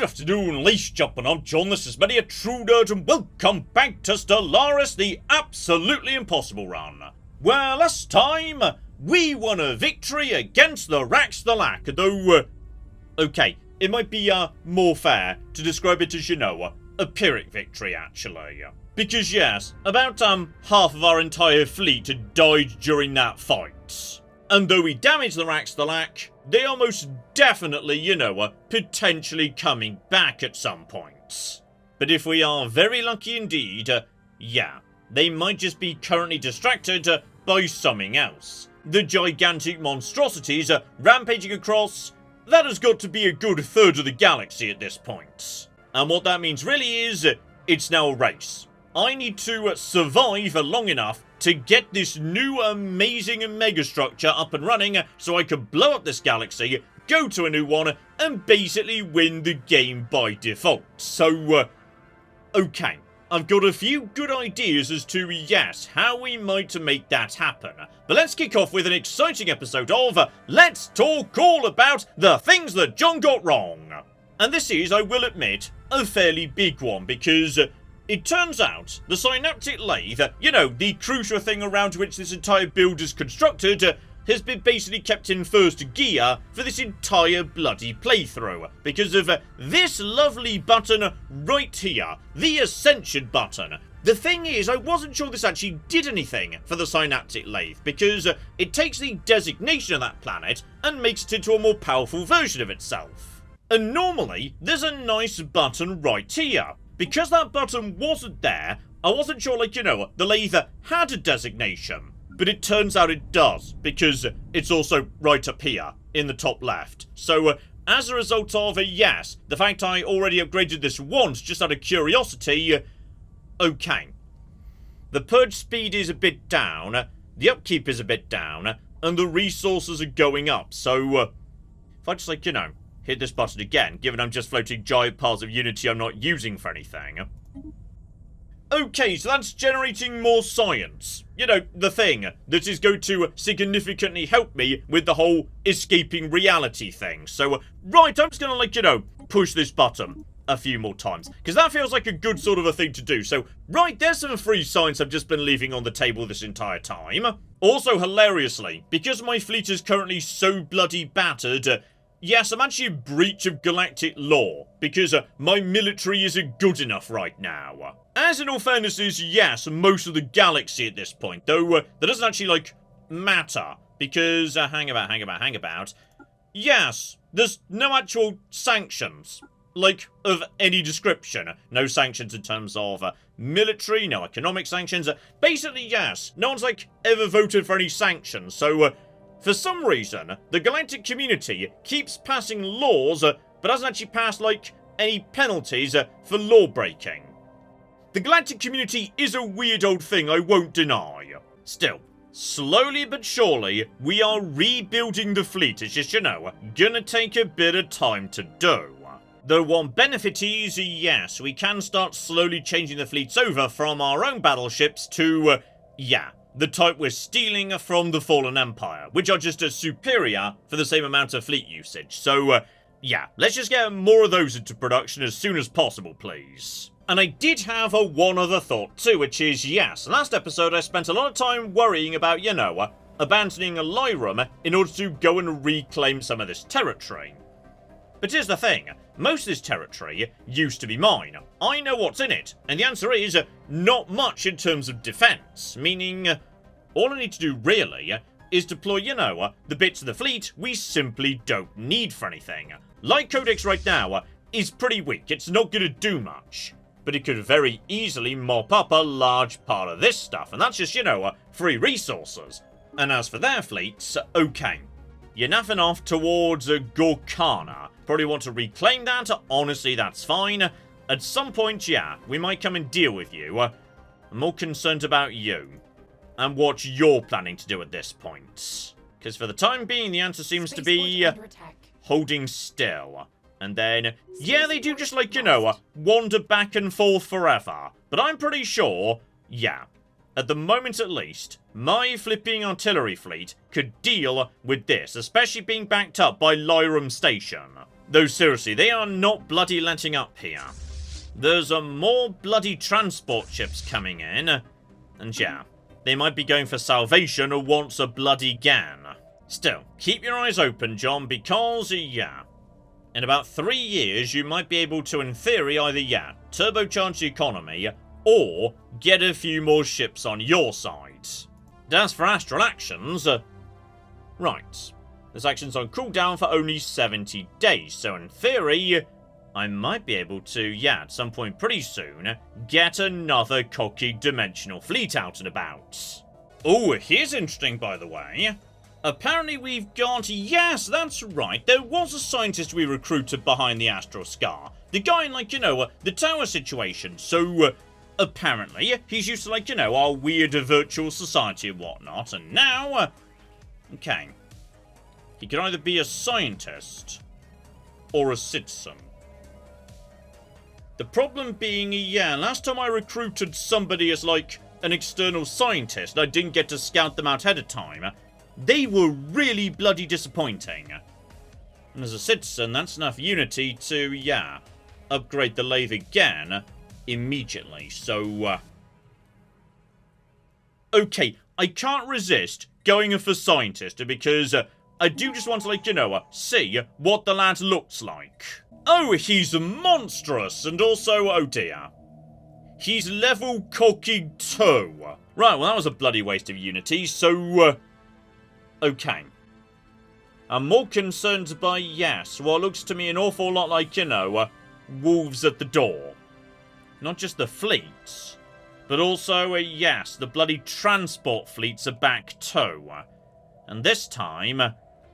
Good afternoon, ladies and gentlemen, I'm John, this is Many a True Nerd, and welcome back to Stellaris, the absolutely impossible run. Where last time, we won a victory against the Raxthalac, though, okay, it might be, more fair to describe it as, a Pyrrhic victory, actually. Because yes, about, half of our entire fleet had died during that fight. And though we damaged the Raxthalac, they are most definitely, potentially coming back at some point. But if we are very lucky indeed, they might just be currently distracted by something else. The gigantic monstrosities rampaging across, that has got to be a good third of the galaxy at this point. And what that means really is, it's now a race. I need to survive long enough to get this new amazing megastructure up and running so I can blow up this galaxy, go to a new one, and basically win the game by default. So, okay. I've got a few good ideas as to, yes, how we might make that happen. But let's kick off with an exciting episode of Let's Talk All About the Things That John Got Wrong. And this is, I will admit, a fairly big one because it turns out the synaptic lathe, the crucial thing around which this entire build is constructed, has been basically kept in first gear for this entire bloody playthrough because of this lovely button right here, the Ascension button. The thing is, I wasn't sure this actually did anything for the synaptic lathe because it takes the designation of that planet and makes it into a more powerful version of itself. And normally, there's a nice button right here. Because that button wasn't there, I wasn't sure, the lathe had a designation. But it turns out it does, because it's also right up here, in the top left. So, as a result of, yes, the fact I already upgraded this once, just out of curiosity, okay. The purge speed is a bit down, the upkeep is a bit down, and the resources are going up. So, if I just, hit this button again, given I'm just floating giant piles of Unity I'm not using for anything. Okay, so that's generating more science. The thing that is going to significantly help me with the whole escaping reality thing. So, right, I'm just gonna, push this button a few more times. Because that feels like a good sort of a thing to do. So, right, there's some free science I've just been leaving on the table this entire time. Also, hilariously, because my fleet is currently so bloody battered, yes, I'm actually in breach of galactic law, because my military isn't good enough right now. As in all fairness is, yes, most of the galaxy at this point, though that doesn't actually, matter, because, hang about. Yes, there's no actual sanctions, of any description. No sanctions in terms of military, no economic sanctions. Basically, yes, no one's, ever voted for any sanctions, so, for some reason, the Galactic Community keeps passing laws, but doesn't actually pass, any penalties for law breaking. The Galactic Community is a weird old thing, I won't deny. Still, slowly but surely, we are rebuilding the fleet. It's just, gonna take a bit of time to do. Though one benefit is, yes, we can start slowly changing the fleets over from our own battleships to, the type we're stealing from the Fallen Empire, which are just as superior for the same amount of fleet usage. So, let's just get more of those into production as soon as possible, please. And I did have one other thought too, which is, yes, last episode I spent a lot of time worrying about, abandoning Lyrum in order to go and reclaim some of this territory. But here's the thing, most of this territory used to be mine. I know what's in it, and the answer is not much in terms of defense, meaning all I need to do really is deploy, the bits of the fleet we simply don't need for anything. Light Codex right now is pretty weak, it's not gonna do much, but it could very easily mop up a large part of this stuff, and that's just, free resources. And as for their fleets, okay. You're naffing off towards Gorkana. Probably want to reclaim that, honestly that's fine. At some point, we might come and deal with you. I'm more concerned about you, and what you're planning to do at this point. Because for the time being, the answer seems to be holding still. And then, they do just wander back and forth forever. But I'm pretty sure, at the moment at least, my flipping artillery fleet could deal with this, especially being backed up by Lyrum Station. Though seriously, they are not bloody letting up here. There's more bloody transport ships coming in. And yeah, they might be going for salvation or wants a bloody gan. Still, keep your eyes open, John, because, yeah, in about 3 years, you might be able to, in theory, either, yeah, turbocharge the economy, or get a few more ships on your side. As for astral actions, right, this action's on cooldown for only 70 days, so in theory, I might be able to, yeah, at some point pretty soon, get another cocky dimensional fleet out and about. Oh, here's interesting, by the way. Apparently we've got, yes, that's right, there was a scientist we recruited behind the Astral Scar. The guy in, like, you know, the tower situation, so, apparently, he's used to, like, you know, our weird virtual society and whatnot, and now, okay, he can either be a scientist, or a citizen. The problem being, yeah, last time I recruited somebody as, like, an external scientist, and I didn't get to scout them out ahead of time, they were really bloody disappointing. And as a citizen, that's enough unity to, yeah, upgrade the lathe again immediately. So, okay, I can't resist going for scientist because I do just want to, like, you know, see what the lad looks like. Oh, he's monstrous, and also, oh dear, he's level cocky 2. Right, well that was a bloody waste of unity, so, okay. I'm more concerned by, yes, what looks to me an awful lot like, you know, wolves at the door. Not just the fleets, but also, yes, the bloody transport fleets are back too. And this time,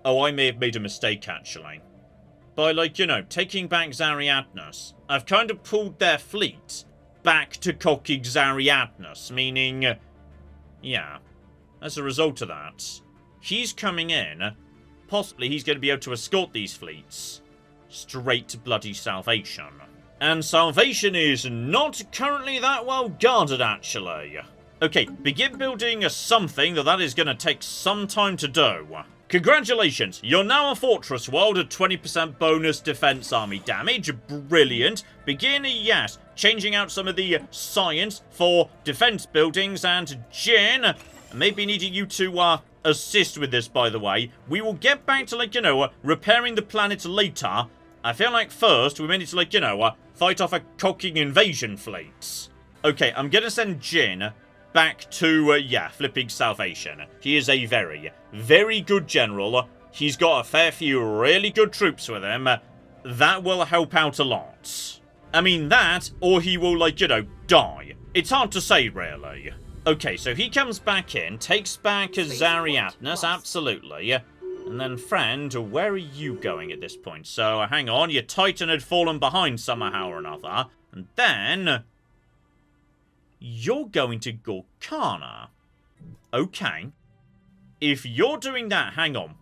oh, I may have made a mistake, actually. By, like, you know, taking back Zariadnus, I've kind of pulled their fleet back to cocky Zariadnus, meaning, yeah, as a result of that, he's coming in, possibly he's going to be able to escort these fleets straight to bloody Salvation. And Salvation is not currently that well guarded, actually. Okay, begin building something that is going to take some time to do. Congratulations, you're now a fortress world at 20% bonus defense army damage. Brilliant. Begin, yes, changing out some of the science for defense buildings, and Jin, maybe needing you to assist with this, by the way. We will get back to, like, you know, repairing the planet later. I feel like first we may need to, like, you know, fight off a cocking invasion fleet. Okay, I'm gonna send Jin back to, yeah, flipping Salvation. He is a very, very good general. He's got a fair few really good troops with him. That will help out a lot. I mean that, or he will, like, you know, die. It's hard to say, really. Okay, so he comes back in, takes back Zariadnus, absolutely. And then, friend, where are you going at this point? So, hang on, your Titan had fallen behind somehow or another. And then you're going to Gorkana. Okay. If you're doing that, hang on.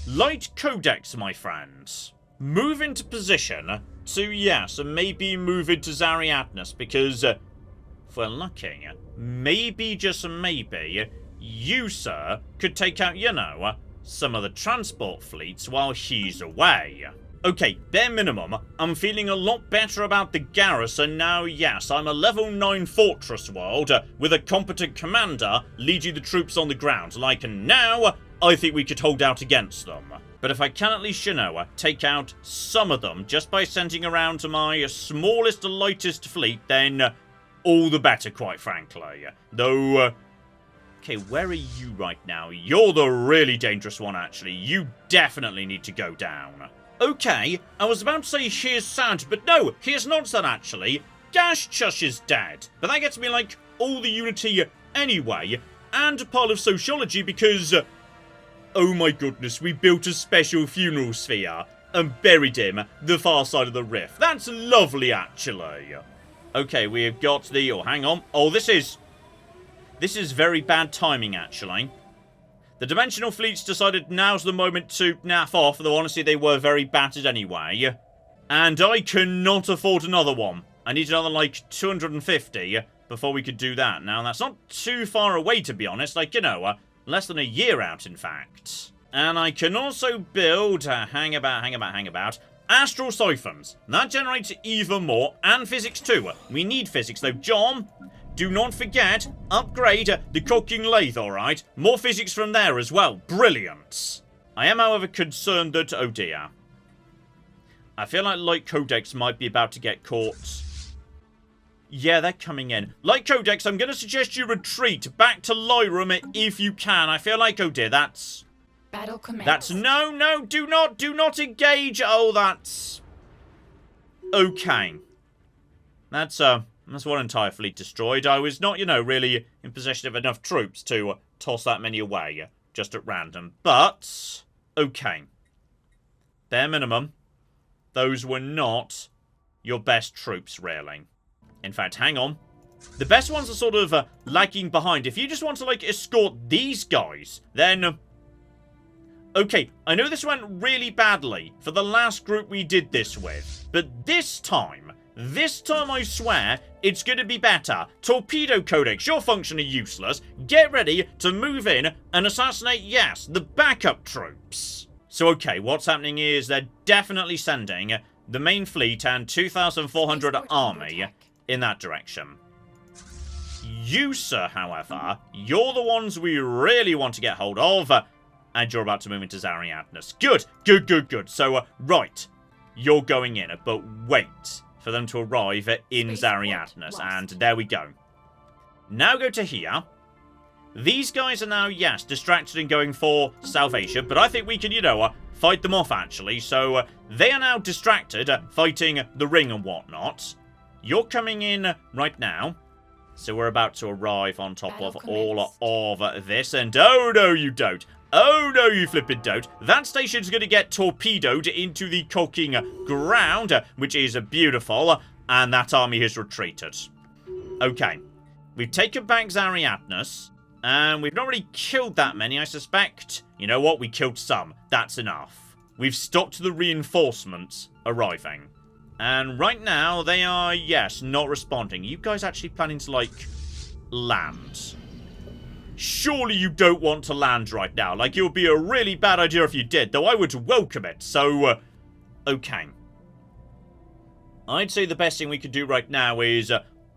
Light Codex, my friends. Move into position to, yes, and maybe move into Zariadnus, because, if we're lucky, maybe, just maybe, you, sir, could take out, you know, some of the transport fleets while he's away. Okay, bare minimum, I'm feeling a lot better about the garrison now. Yes, I'm a level 9 fortress world with a competent commander leading the troops on the ground. Like, and now, I think we could hold out against them. But if I can at least, you know, take out some of them just by sending around my smallest, lightest fleet, then all the better, quite frankly. Though, okay, where are you right now? You're the really dangerous one, actually. You definitely need to go down. Okay, I was about to say here's sad, but no, here's not sad, actually. Gashchush is dead. But that gets me, like, all the unity anyway, and a part of sociology because, oh my goodness, we built a special funeral sphere and buried him the far side of the rift. That's lovely, actually. Okay, we've got the, oh, hang on. Oh, this is very bad timing, actually. The Dimensional Fleets decided now's the moment to naff off, though honestly they were very battered anyway. And I cannot afford another one. I need another, like, 250 before we could do that. Now, that's not too far away, to be honest. Like, you know, less than a year out, in fact. And I can also build, hang about, astral siphons. That generates even more, and physics too. We need physics though. John, do not forget, upgrade the cooking lathe, alright? More physics from there as well. Brilliant. I am, however, concerned that, oh dear, I feel like Light Codex might be about to get caught. Yeah, they're coming in. Light Codex, I'm going to suggest you retreat back to Lyrum if you can. I feel like, oh dear, that's... Battle commence. That's... No, do not engage. Oh, that's... Okay. That's one entire fleet destroyed. I was not, really in possession of enough troops to toss that many away just at random. But, okay. Bare minimum, those were not your best troops, really. In fact, hang on. The best ones are sort of lagging behind. If you just want to, escort these guys, then... Okay, I know this went really badly for the last group we did this with. But this time I swear, it's going to be better. Torpedo Codex, you're functionally useless. Get ready to move in and assassinate, yes, the backup troops. So, okay, what's happening is they're definitely sending the main fleet and 2,400 army in that direction. You, sir, however, you're the ones we really want to get hold of, and you're about to move into Zariadnus. Good. So, right, you're going in, but wait for them to arrive in Zariadnus, and there we go. Now go to here. These guys are now, yes, distracted and going for salvation, but I think we can, fight them off, actually. So, they are now distracted, fighting the ring and whatnot. You're coming in right now. So we're about to arrive on top of all of this. And oh no, you don't. Oh no, you flippin' don't. That station's going to get torpedoed into the cocking ground, which is beautiful. And that army has retreated. Okay. We've taken back Zariadnus. And we've not really killed that many, I suspect. You know what? We killed some. That's enough. We've stopped the reinforcements arriving. And right now, they are, yes, not responding. You guys actually planning to, land? Surely you don't want to land right now. It would be a really bad idea if you did, though I would welcome it. So, okay. I'd say the best thing we could do right now is,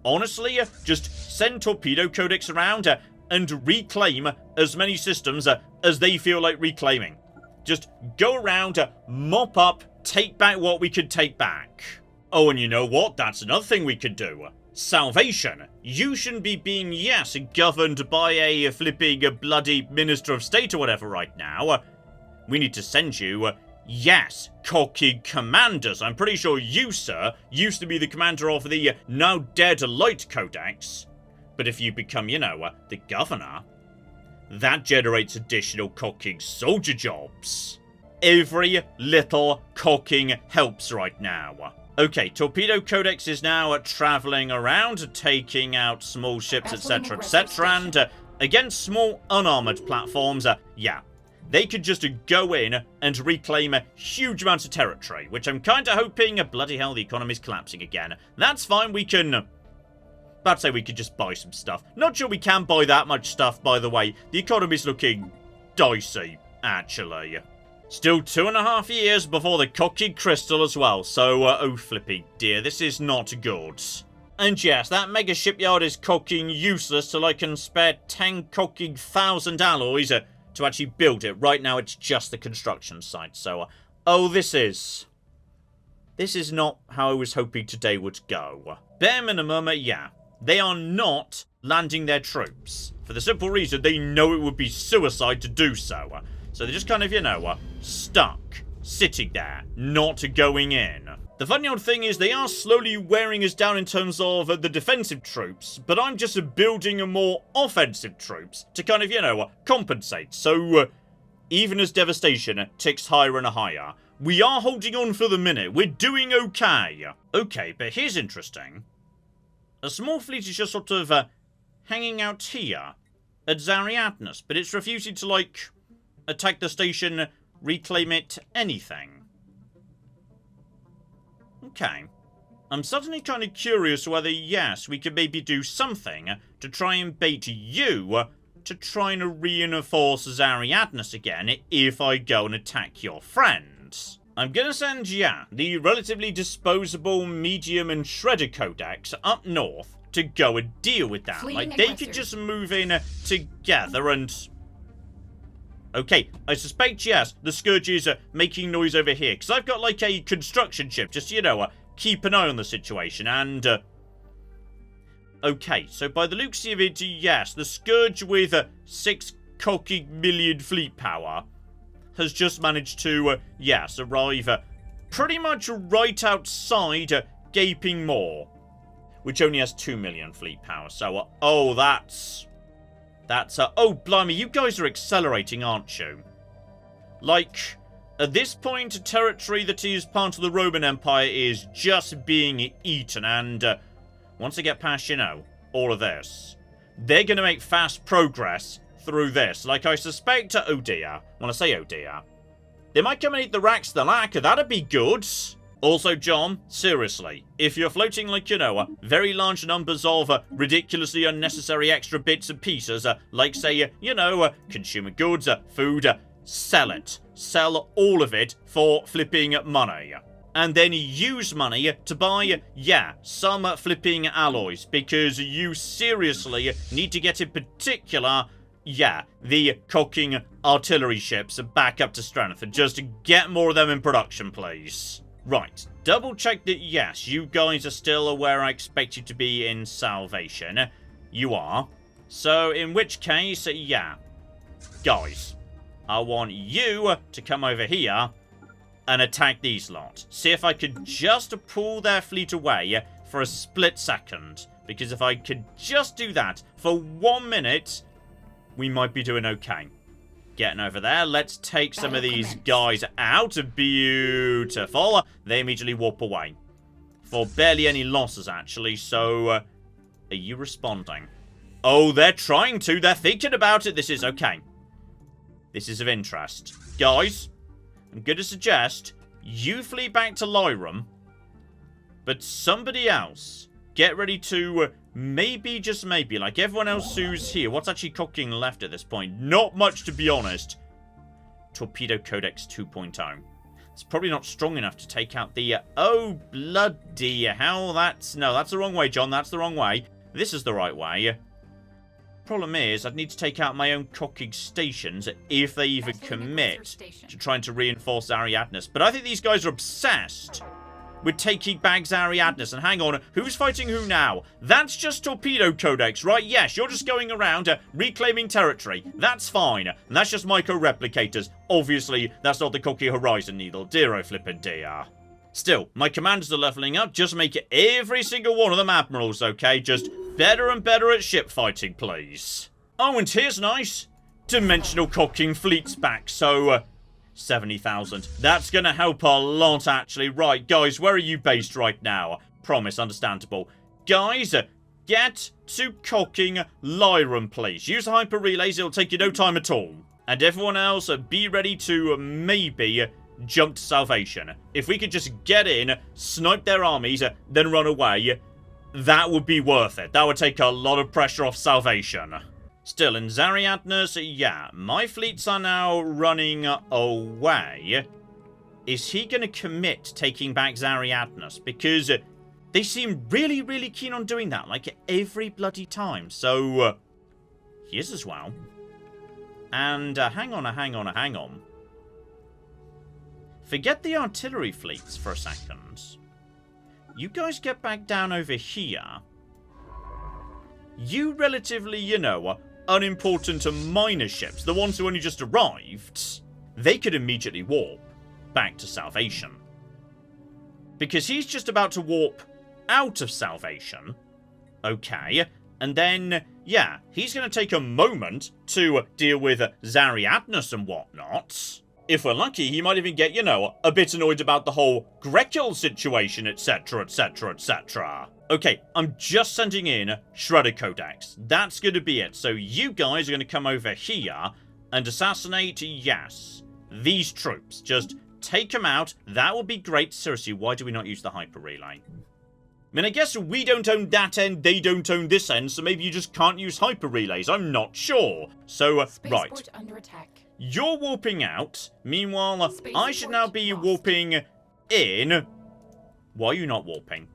honestly, just send Torpedo Codex around and reclaim as many systems as they feel like reclaiming. Just go around, mop up, take back what we could take back. Oh, and you know what? That's another thing we could do. Salvation. You shouldn't be being, yes, governed by a flipping bloody Minister of State or whatever right now. We need to send you, yes, cocky commanders. I'm pretty sure you, sir, used to be the commander of the now dead Light Codex. But if you become, the governor, that generates additional cocking soldier jobs. Every little cocking helps right now. Okay, Torpedo Codex is now travelling around, taking out small ships, etc., and against small unarmoured platforms, yeah, they could just go in and reclaim huge amounts of territory, which I'm kind of hoping, bloody hell, the economy's collapsing again. That's fine, we can... About to say we could just buy some stuff. Not sure we can buy that much stuff, by the way. The economy's looking dicey, actually. Still 2.5 years before the cocking crystal as well. So, oh flippy dear, this is not good. And yes, that mega shipyard is cocking useless till I can spare 10 cocking thousand alloys to actually build it. Right now, it's just the construction site. So, oh, this is not how I was hoping today would go. Bare minimum, yeah. They are not landing their troops. For the simple reason they know it would be suicide to do so. So they're just kind of, stuck. Sitting there. Not going in. The funny old thing is they are slowly wearing us down in terms of the defensive troops. But I'm just building a more offensive troops to kind of, compensate. So even as devastation ticks higher and higher, we are holding on for the minute. We're doing okay. Okay, but here's interesting. A small fleet is just sort of hanging out here at Zariadnus, but it's refusing to, attack the station, reclaim it, anything. Okay. I'm suddenly kind of curious whether, yes, we could maybe do something to try and bait you to try and reinforce Zariadnus again if I go and attack your friends. I'm gonna send, yeah, the relatively disposable medium and shredder codex up north to go and deal with that. Fleeing Like, they aggressor. could just move in together and... Okay, I suspect, yes, the Scourge is making noise over here, because I've got, like, a construction ship, just, you know, keep an eye on the situation, and... Okay, so by the looks of it, yes, the Scourge with 6 cocky million fleet power has just managed to, yes, arrive pretty much right outside Gaping Maw, which only has 2 million fleet power, so, oh, that's, oh, blimey, you guys are accelerating, aren't you? Like, at this point, territory that is part of the Roman Empire is just being eaten, and once they get past, you know, all of this, they're going to make fast progress through this. Like, I suspect, oh dear, when I say oh dear, they might come and eat the Rax the Lack, that'd be good. Also, John, seriously, if you're floating, like, you know, very large numbers of ridiculously unnecessary extra bits and pieces, like, say, you know, consumer goods, food, sell it. Sell all of it for flipping money. And then use money to buy, yeah, some flipping alloys, because you seriously need to get in particular, yeah, the cocking artillery ships back up to strength, and just get more of them in production, please. Right, double check that, yes, you guys are still where I expect you to be in Salvation. You are. So, in which case, yeah. Guys, I want you to come over here and attack these lot. See if I could just pull their fleet away for a split second. Because if I could just do that for 1 minute, we might be doing okay. Getting over there. Let's take some of these guys out. Beautiful. They immediately warp away. For barely any losses, actually. So, are you responding? Oh, they're trying to. They're thinking about it. This is okay. This is of interest. Guys, I'm going to suggest you flee back to Lyrum. But somebody else, get ready to... maybe, just maybe, like everyone else who's here. What's actually cocking left at this point? Not much, to be honest. Torpedo Codex 2.0. It's probably not strong enough to take out the... oh, bloody hell, that's... no, that's the wrong way, John. That's the wrong way. This is the right way. Problem is, I'd need to take out my own cocking stations if they even commit to trying to reinforce Ariadnes. But I think these guys are obsessed with taking back Ariadnes. And hang on, who's fighting who now? That's just Torpedo Codex, right? Yes, you're just going around reclaiming territory. That's fine. And that's just micro-replicators. Obviously, that's not the cocky Horizon Needle. Dear oh flippin' dear. Still, my commanders are leveling up. Just make it every single one of them admirals, okay? Just better and better at ship fighting, please. Oh, and here's nice. Dimensional cocking fleets back, so... 70,000. That's going to help a lot, actually. Right, guys, where are you based right now? Promise, understandable. Guys, get to cocking Lyrum, please. Use the hyper relays, it'll take you no time at all. And everyone else, be ready to maybe jump to Salvation. If we could just get in, snipe their armies, then run away, that would be worth it. That would take a lot of pressure off Salvation. Still, in Ariadnes, yeah, my fleets are now running away. Is he going to commit to taking back Ariadnes? Because they seem really, really keen on doing that, like every bloody time. So, he is as well. And hang on. Forget the artillery fleets for a second. You guys get back down over here. You relatively, you know, unimportant minor ships, the ones who only just arrived, they could immediately warp back to Salvation. Because he's just about to warp out of Salvation. Okay. And then, yeah, he's going to take a moment to deal with Ariadnes and whatnot. If we're lucky, he might even get, you know, a bit annoyed about the whole Grekel situation, etc, etc, etc. Okay, I'm just sending in Shredder Codex. That's going to be it. So you guys are going to come over here and assassinate, yes, these troops. Just take them out. That would be great. Seriously, why do we not use the hyper relay? I mean, I guess we don't own that end, they don't own this end, so maybe you just can't use hyper relays. I'm not sure. So, right. Spaceport under attack. You're warping out. Meanwhile, I should now be lost. warping in. Why are you not warping?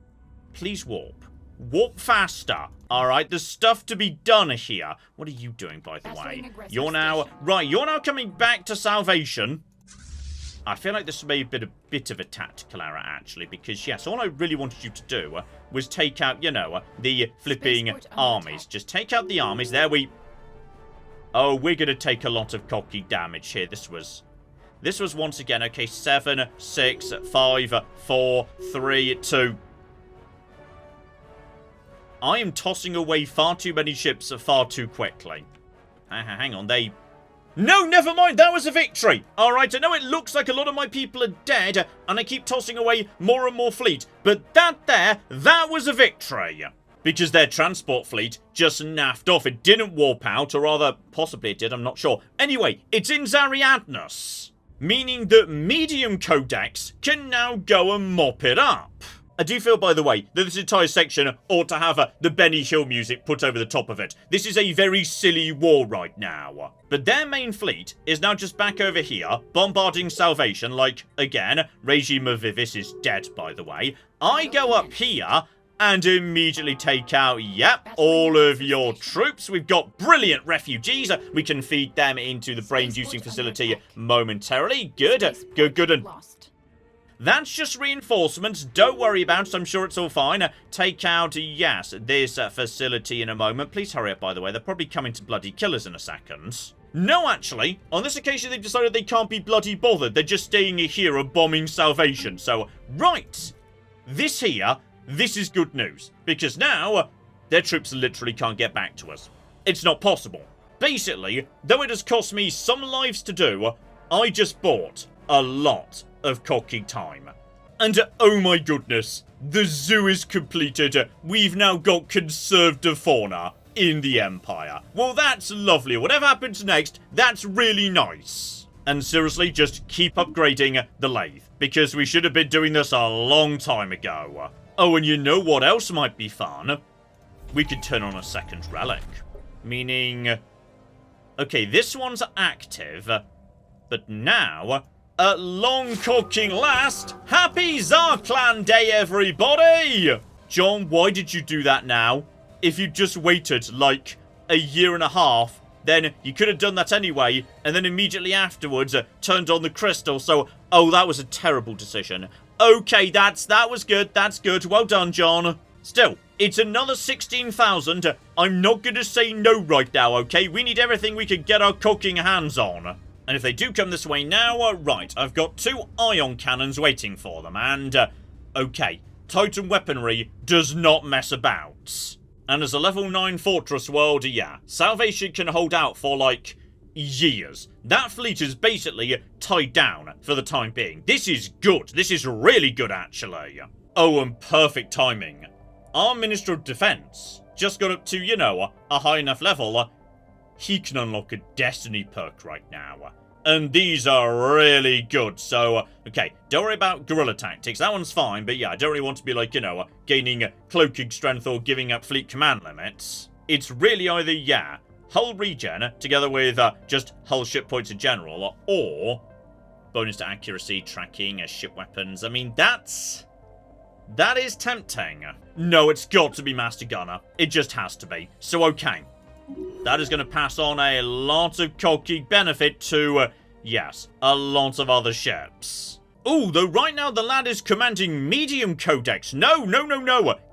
Please warp. Warp faster. Alright, there's stuff to be done here. What are you doing, by the way? You're now... Right, you're now coming back to Salvation. I feel like this may have been a bit of a tactical error, actually, because, yes, all I really wanted you to do was take out, you know, the flipping armies. Just take out the armies. There we... Oh, we're going to take a lot of cocky damage here. This was once again, okay, 7, 6, 5, 4, 3, 2. I am tossing away far too many ships far too quickly. Hang on, they... No, never mind, that was a victory! Alright, I know it looks like a lot of my people are dead, and I keep tossing away more and more fleet, but that was a victory! Because their transport fleet just naffed off. It didn't warp out, or rather, possibly it did, I'm not sure. Anyway, it's in Zariadnus, meaning that medium codex can now go and mop it up. I do feel, by the way, that this entire section ought to have the Benny Hill music put over the top of it. This is a very silly war right now. But their main fleet is now just back over here, bombarding Salvation, like, again, Regime of Vivis is dead, by the way. I go up here and immediately take out, yep, all of your troops. We've got brilliant refugees. We can feed them into the brain-juicing facility momentarily. Good. And... That's just reinforcements. Don't worry about it. I'm sure it's all fine. Take out, yes, this facility in a moment. Please hurry up, by the way. They're probably coming to bloody kill us in a second. No, actually. On this occasion, they've decided they can't be bloody bothered. They're just staying here and bombing Salvation. So, right. This is good news. Because now, their troops literally can't get back to us. It's not possible. Basically, though it has cost me some lives to do, I just bought a lot of cocky time. And oh my goodness, the zoo is completed. We've now got conserved fauna in the Empire. Well, that's lovely. Whatever happens next, that's really nice. And seriously, just keep upgrading the lathe, because we should have been doing this a long time ago. Oh, and you know what else might be fun? We could turn on a second relic. Meaning... Okay, this one's active, but now... At long cooking last, happy Zarklan Day, everybody! John, why did you do that now? If you just waited, like, a year and a half, then you could have done that anyway, and then immediately afterwards turned on the crystal, so... Oh, that was a terrible decision. Okay, that was good, that's good. Well done, John. Still, it's another 16,000. I'm not gonna say no right now, okay? We need everything we can get our cooking hands on. And if they do come this way now, right, I've got 2 ion cannons waiting for them, and, okay, Titan weaponry does not mess about. And as a level 9 fortress world, yeah, Salvation can hold out for, like, years. That fleet is basically tied down for the time being. This is good. This is really good, actually. Oh, and perfect timing. Our Minister of Defense just got up to, you know, a high enough level. He can unlock a Destiny perk right now. And these are really good, so, okay, don't worry about guerrilla tactics, that one's fine, but yeah, I don't really want to be like, you know, gaining cloaking strength or giving up fleet command limits. It's really either, yeah, hull regen, together with just hull ship points in general, or bonus to accuracy, tracking, ship weapons. I mean, that is tempting. No, it's got to be Master Gunner. It just has to be. So, okay. That is going to pass on a lot of cocky benefit to, yes, a lot of other ships. Ooh, though right now the lad is commanding medium codex. No.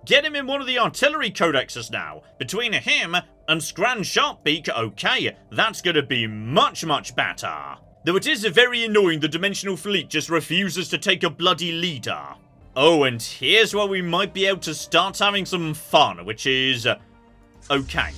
Get him in one of the artillery codexes now. Between him and Scran Sharpbeak, okay, that's going to be much, much better. Though it is very annoying the Dimensional Fleet just refuses to take a bloody leader. Oh, and here's where we might be able to start having some fun, which is, okay.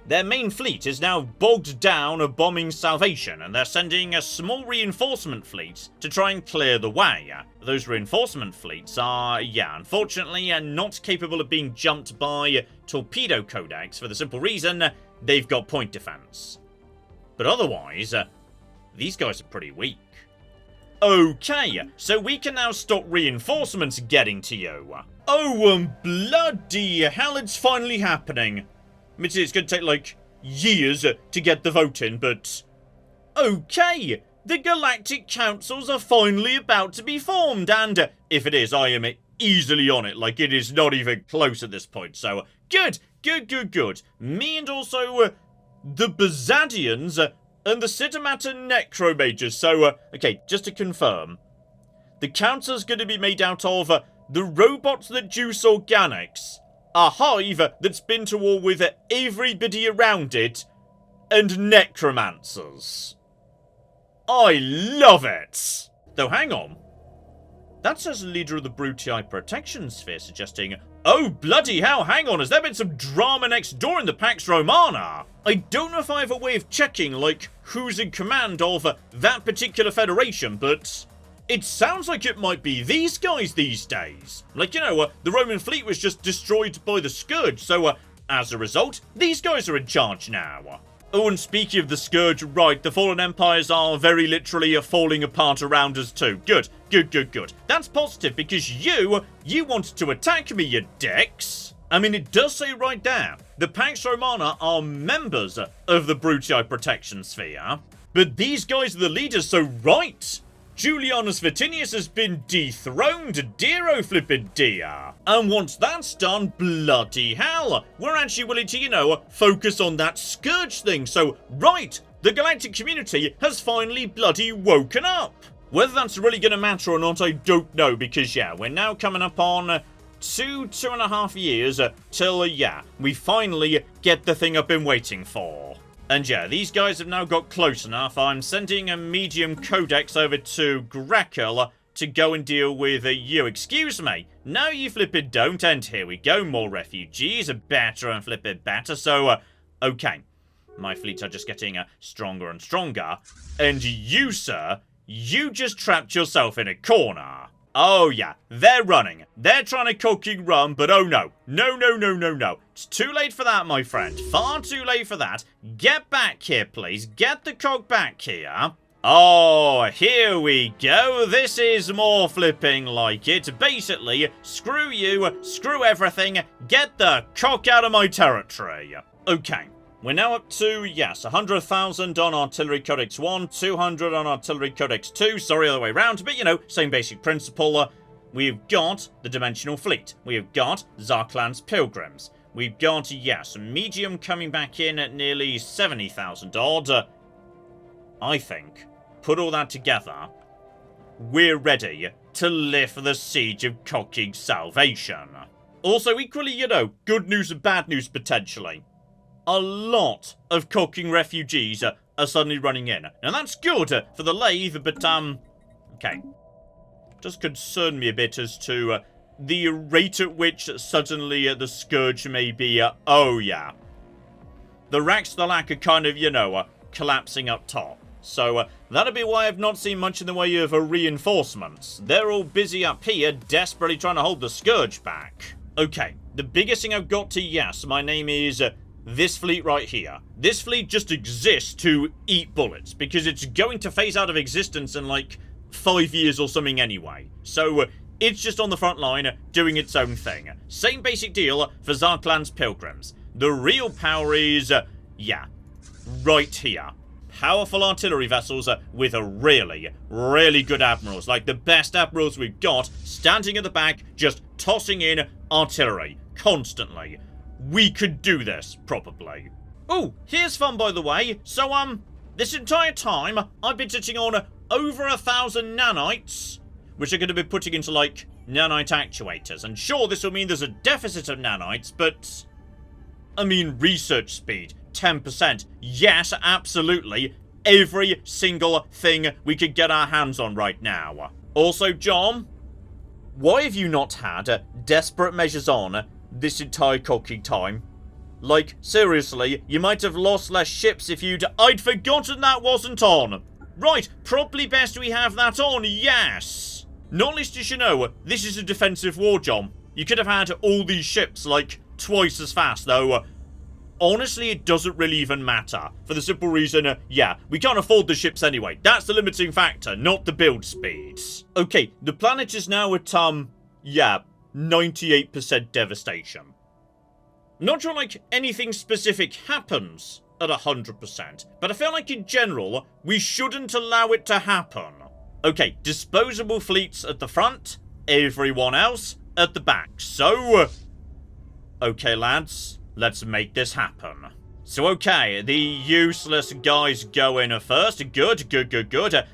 Their main fleet is now bogged down bombing Salvation, and they're sending a small reinforcement fleet to try and clear the way. Those reinforcement fleets are, yeah, unfortunately not capable of being jumped by torpedo codex for the simple reason they've got point defense. But otherwise, these guys are pretty weak. Okay, so we can now stop reinforcements getting to you. Oh, bloody hell, it's finally happening. Admittedly, it's going to take, like, years to get the vote in, but... Okay, the Galactic Councils are finally about to be formed, and if it is, I am easily on it. Like, it is not even close at this point, so good. Me and also the Bazadians and the Sidamata Necromages, so, okay, just to confirm, the Council's going to be made out of the robots that juice organics, a hive that's been to war with everybody around it, and necromancers. I love it! Though hang on. That says leader of the Brutii Protection Sphere, suggesting, oh bloody hell, hang on, has there been some drama next door in the Pax Romana? I don't know if I have a way of checking, like, who's in command of that particular federation, but it sounds like it might be these guys these days. Like, you know, the Roman fleet was just destroyed by the Scourge, so as a result, these guys are in charge now. Oh, and speaking of the Scourge, right, the Fallen Empires are very literally falling apart around us too. Good. That's positive, because you wanted to attack me, you dicks. I mean, it does say right there, the Pax Romana are members of the Brutii Protection Sphere, but these guys are the leaders, so right. Julianus Vatinius has been dethroned, dear flippin' dear. And once that's done, bloody hell, we're actually willing to, you know, focus on that Scourge thing. So, right, the Galactic Community has finally bloody woken up. Whether that's really going to matter or not, I don't know, because, yeah, we're now coming up on 2.5 years till, yeah, we finally get the thing I've been waiting for. And yeah, these guys have now got close enough. I'm sending a medium codex over to Grekel to go and deal with you. Excuse me. No, you flippin' don't. And here we go. More refugees. Better and flippin' better. So, okay. My fleets are just getting stronger and stronger. And you, sir, you just trapped yourself in a corner. Oh, yeah. They're running. They're trying to cooking run, but oh no. No. It's too late for that, my friend. Far too late for that. Get back here, please. Get the cock back here. Oh, here we go. This is more flipping like it. Basically, screw you, screw everything. Get the cock out of my territory. Okay. We're now up to, yes, 100,000 on Artillery Codex 1, 200 on Artillery Codex 2, sorry, other way around, but, you know, same basic principle. We've got the Dimensional Fleet. We've got Zarklan's Pilgrims. We've got, yes, medium coming back in at nearly 70,000 odd. I think, put all that together, we're ready to lift the siege of cocking Salvation. Also, equally, you know, good news and bad news potentially. A lot of cocking refugees are suddenly running in. Now that's good for the lathe, but, okay. Does concern me a bit as to the rate at which suddenly the Scourge may be, oh yeah. The Raxthalack are kind of, you know, collapsing up top. So that'll be why I've not seen much in the way of reinforcements. They're all busy up here, desperately trying to hold the Scourge back. Okay, the biggest thing I've got to, yes, my name is this fleet right here. This fleet just exists to eat bullets, because it's going to phase out of existence in, like, 5 years or something anyway. So, it's just on the front line, doing its own thing. Same basic deal for Zarklan's Pilgrims. The real power is, yeah, right here. Powerful artillery vessels with a really good admirals. Like the best admirals we've got, standing at the back, just tossing in artillery, constantly. We could do this, probably. Oh, here's fun, by the way. So, this entire time, I've been sitting on over 1,000 nanites, which are going to be putting into, like, nanite actuators. And sure, this will mean there's a deficit of nanites, but I mean, research speed, 10%. Yes, absolutely. Every single thing we could get our hands on right now. Also, John, why have you not had desperate measures on this entire cocking time? Like, seriously, you might have lost less ships if I'd forgotten that wasn't on. Right, probably best we have that on, yes. Not least as you know, this is a defensive war, John. You could have had all these ships, like, twice as fast, though. Honestly, it doesn't really even matter. For the simple reason, yeah, we can't afford the ships anyway. That's the limiting factor, not the build speeds. Okay, the planet is now at, yeah, 98% devastation. Not sure, like, anything specific happens at 100%, but I feel like in general, we shouldn't allow it to happen. Okay, disposable fleets at the front, everyone else at the back. So, okay lads, let's make this happen. So okay, the useless guys go in first. Good.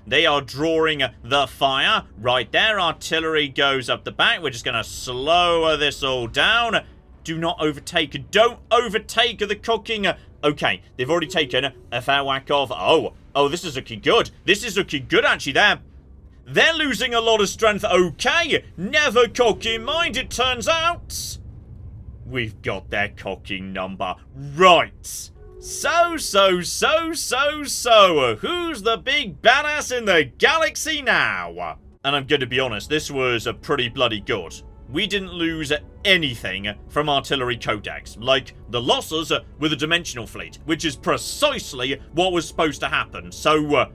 They are drawing the fire. Right there, artillery goes up the back. We're just going to slow this all down. Do not overtake. Don't overtake the cooking. Okay, they've already taken a fair whack of... Oh, this is looking good. This is looking good, actually. They're losing a lot of strength. Okay, never cock in mind, it turns out. We've got their cocking number. Right. So. Who's the big badass in the galaxy now? And I'm going to be honest, this was a pretty bloody good. We didn't lose anything from artillery codex, like the losses with a dimensional fleet, which is precisely what was supposed to happen. So,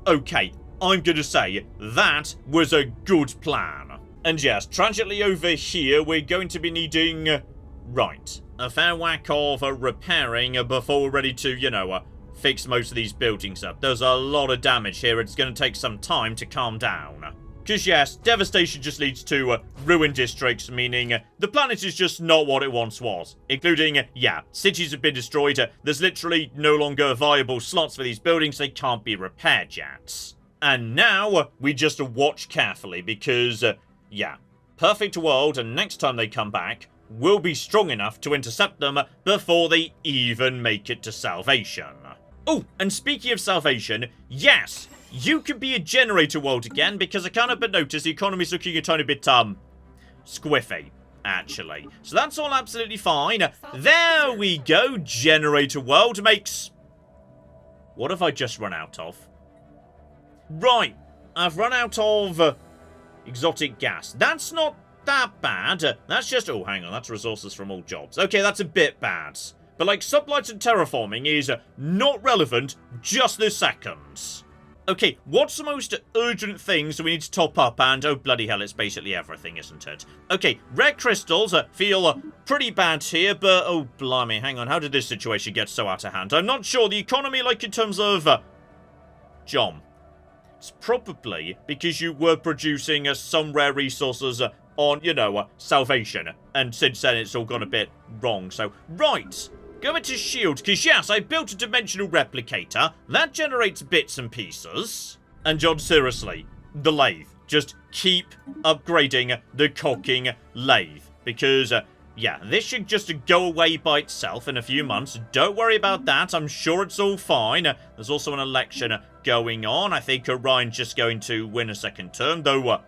okay, I'm going to say that was a good plan. And yes, tragically over here, we're going to be needing... right, a fair whack of repairing before we're ready to, you know, fix most of these buildings up. There's a lot of damage here. It's going to take some time to calm down. Because yes, devastation just leads to ruined districts, meaning the planet is just not what it once was. Including, cities have been destroyed. There's literally no longer viable slots for these buildings. They can't be repaired yet. And now, we just watch carefully because, perfect world, and next time they come back, we'll be strong enough to intercept them before they even make it to salvation. Oh, and speaking of salvation, yes, you can be a generator world again, because I can't help but notice the economy's looking a tiny bit, squiffy, actually. So that's all absolutely fine. There we go, generator world makes... What have I just run out of? Right, I've run out of exotic gas. That's not that bad. That's just... Oh, hang on, that's resources from all jobs. Okay, that's a bit bad. But, like, sublights and terraforming is not relevant just this second. Okay, what's the most urgent things we need to top up? And, oh, bloody hell, it's basically everything, isn't it? Okay, rare crystals feel pretty bad here, but, oh, blimey, hang on. How did this situation get so out of hand? I'm not sure. The economy, like, in terms of... John. It's probably because you were producing some rare resources on, you know, salvation. And since then, it's all gone a bit wrong. So, right. Go into shield, because yes, I built a dimensional replicator. That generates bits and pieces. And John, seriously, the lathe. Just keep upgrading the cocking lathe. Because, this should just go away by itself in a few months. Don't worry about that. I'm sure it's all fine. There's also an election going on. I think Orion's just going to win a second term, though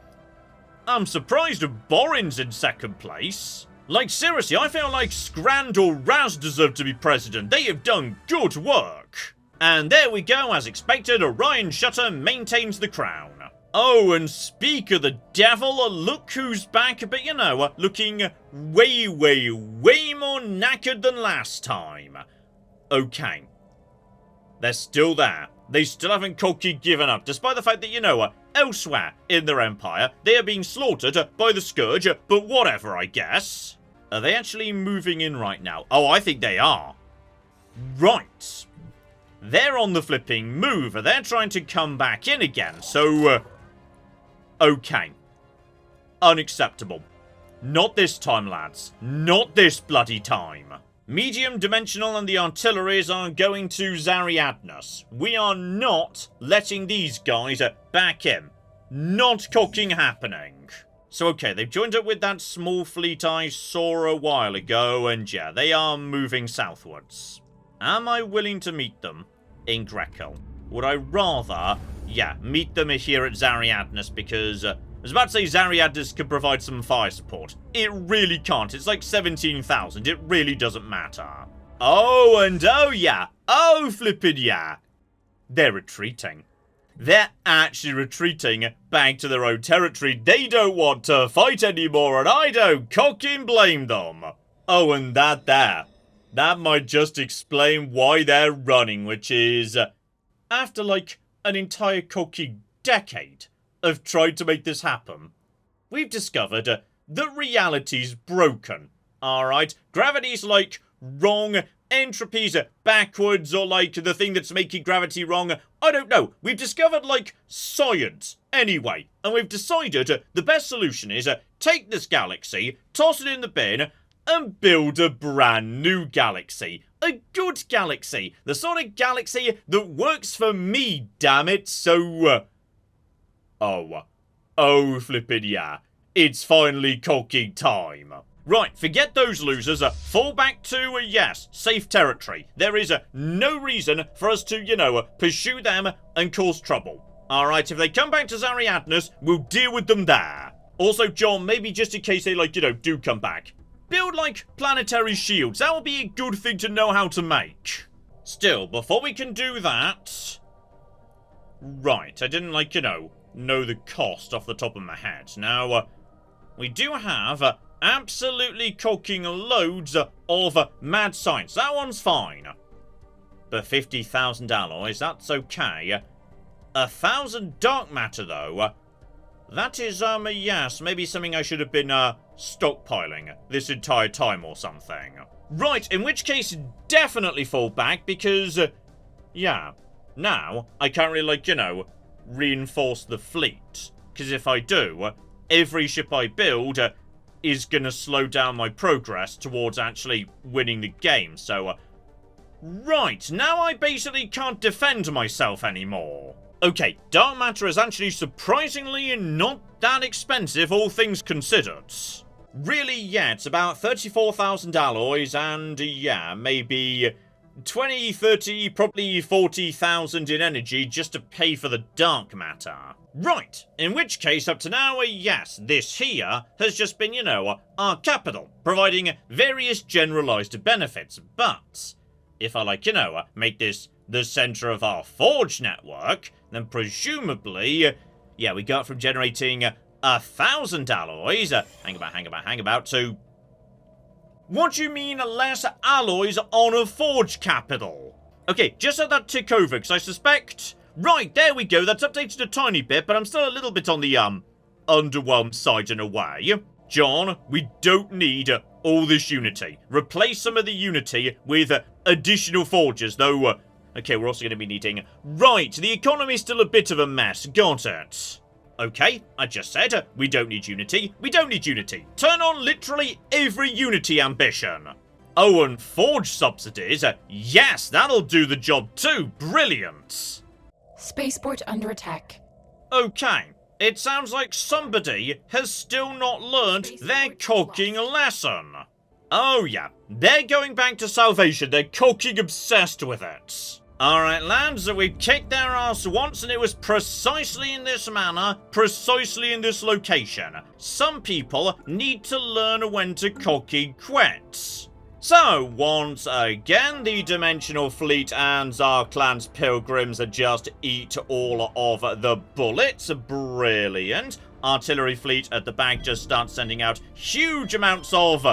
I'm surprised Borin's in second place. Like, seriously, I feel like Scrand or Raz deserve to be president. They have done good work. And there we go, as expected, Orion Shutter maintains the crown. Oh, and speak of the devil, look who's back, but you know, looking way more knackered than last time. Okay. They're still there. They still haven't cocky given up, despite the fact that, you know, elsewhere in their empire, they are being slaughtered by the Scourge, but whatever, I guess. Are they actually moving in right now? Oh, I think they are. Right. They're on the flipping move. They're trying to come back in again, so... okay. Unacceptable. Not this time, lads. Not this bloody time. Medium Dimensional and the artilleries are going to Zariadnus. We are not letting these guys back in. Not cocking happening. So, okay, they've joined up with that small fleet I saw a while ago, and yeah, they are moving southwards. Am I willing to meet them in Greco? Would I rather, meet them here at Zariadnus, because... I was about to say Zariadnus could provide some fire support. It really can't. It's like 17,000. It really doesn't matter. Oh, and oh, yeah. Oh, flippin' yeah. They're retreating. They're actually retreating back to their own territory. They don't want to fight anymore, and I don't cocking blame them. Oh, and that there. That might just explain why they're running, which is... after, like, an entire cocking decade... have tried to make this happen, we've discovered that reality's broken. Alright? Gravity's, like, wrong. Entropy's backwards, or, like, the thing that's making gravity wrong. I don't know. We've discovered, like, science. Anyway, and we've decided the best solution is take this galaxy, toss it in the bin, and build a brand new galaxy. A good galaxy. The sort of galaxy that works for me, damn it. So, oh, flippin' yeah. It's finally cocking time. Right, forget those losers. Fall back to, yes, safe territory. There is no reason for us to, pursue them and cause trouble. Alright, if they come back to Zariadnus, we'll deal with them there. Also, John, maybe just in case they, do come back. Build, planetary shields. That would be a good thing to know how to make. Still, before we can do that... Right, I didn't, know the cost off the top of my head. Now, we do have absolutely cocking loads of mad science. That one's fine. But 50,000 alloys, that's okay. 1,000 dark matter, though. That is, yes, maybe something I should have been, stockpiling this entire time or something. Right, in which case, definitely fall back, because, yeah, now, I can't really, reinforce the fleet. Because if I do, every ship I build is gonna slow down my progress towards actually winning the game, so, right, now I basically can't defend myself anymore. Okay, dark matter is actually surprisingly not that expensive, all things considered. Really, yeah, it's about 34,000 alloys, and yeah, maybe 20, 30, probably 40,000 in energy just to pay for the dark matter. Right, in which case, up to now, yes, this here has just been, our capital, providing various generalized benefits, but if I, make this the center of our forge network, then presumably, yeah, we got from generating 1,000 alloys, hang about, to... What do you mean less alloys on a forge capital? Okay, just let that tick over, because I suspect... Right, there we go, that's updated a tiny bit, but I'm still a little bit on the, underwhelmed side in a way. John, we don't need all this unity. Replace some of the unity with additional forges, though... okay, we're also going to be needing... Right, the economy's still a bit of a mess, got it? Okay, I just said, we don't need unity. We don't need unity. Turn on literally every unity ambition. Oh, and forge subsidies. Yes, that'll do the job too. Brilliant. Spaceport under attack. Okay, it sounds like somebody has still not learned their cocking lesson. Oh yeah, they're going back to salvation. They're cocking obsessed with it. Alright lads, we kicked their ass once and it was precisely in this manner, precisely in this location. Some people need to learn when to cocky quit. So, once again, the Dimensional Fleet and our clan's pilgrims just eat all of the bullets. Brilliant. Artillery fleet at the back just starts sending out huge amounts of...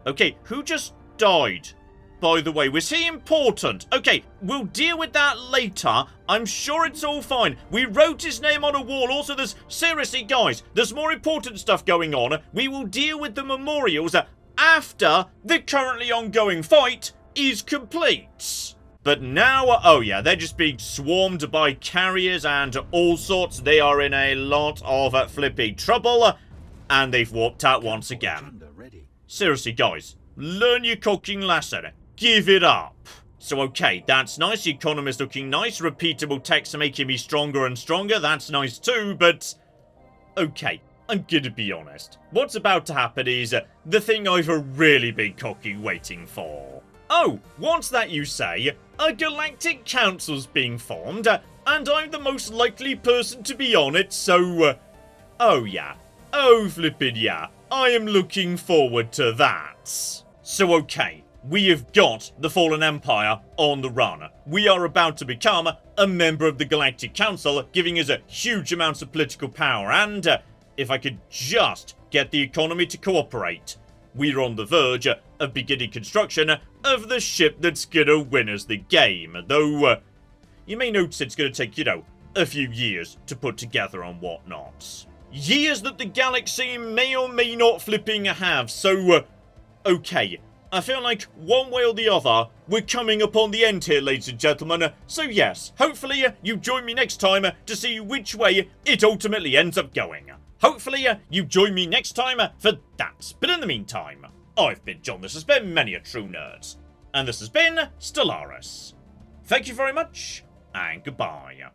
Okay, who just died? By the way, was he important? Okay, we'll deal with that later. I'm sure it's all fine. We wrote his name on a wall. Also, seriously, guys, there's more important stuff going on. We will deal with the memorials after the currently ongoing fight is complete. But now, oh yeah, they're just being swarmed by carriers and all sorts. They are in a lot of flippy trouble, and they've warped out once again. Seriously, guys, learn your cocking lesson. Give it up. So, okay, that's nice. The economy's looking nice. Repeatable texts are making me stronger and stronger. That's nice too, but... Okay, I'm gonna be honest. What's about to happen is the thing I've really been cocking waiting for. Oh, what's that you say? A Galactic Council's being formed, and I'm the most likely person to be on it, so... oh yeah. Oh flippin' yeah. I am looking forward to that. So, okay. We have got the Fallen Empire on the run. We are about to become a member of the Galactic Council, giving us a huge amount of political power, and if I could just get the economy to cooperate, we're on the verge of beginning construction of the ship that's gonna win us the game, though you may notice it's gonna take, a few years to put together and whatnot. years that the galaxy may or may not flipping have. So, okay. I feel like one way or the other, we're coming upon the end here, ladies and gentlemen. So yes, hopefully you join me next time to see which way it ultimately ends up going. Hopefully you join me next time for that. But in the meantime, I've been John, this has been Many a True Nerd. And this has been Stellaris. Thank you very much, and goodbye.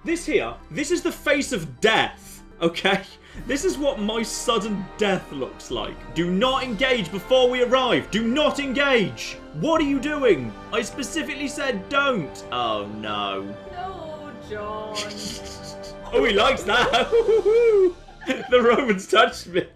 This is the face of death, okay? This is what my sudden death looks like. Do not engage before we arrive. Do not engage. What are you doing? I specifically said don't. Oh, no. No, John. Oh, he likes that. The Romans touched me.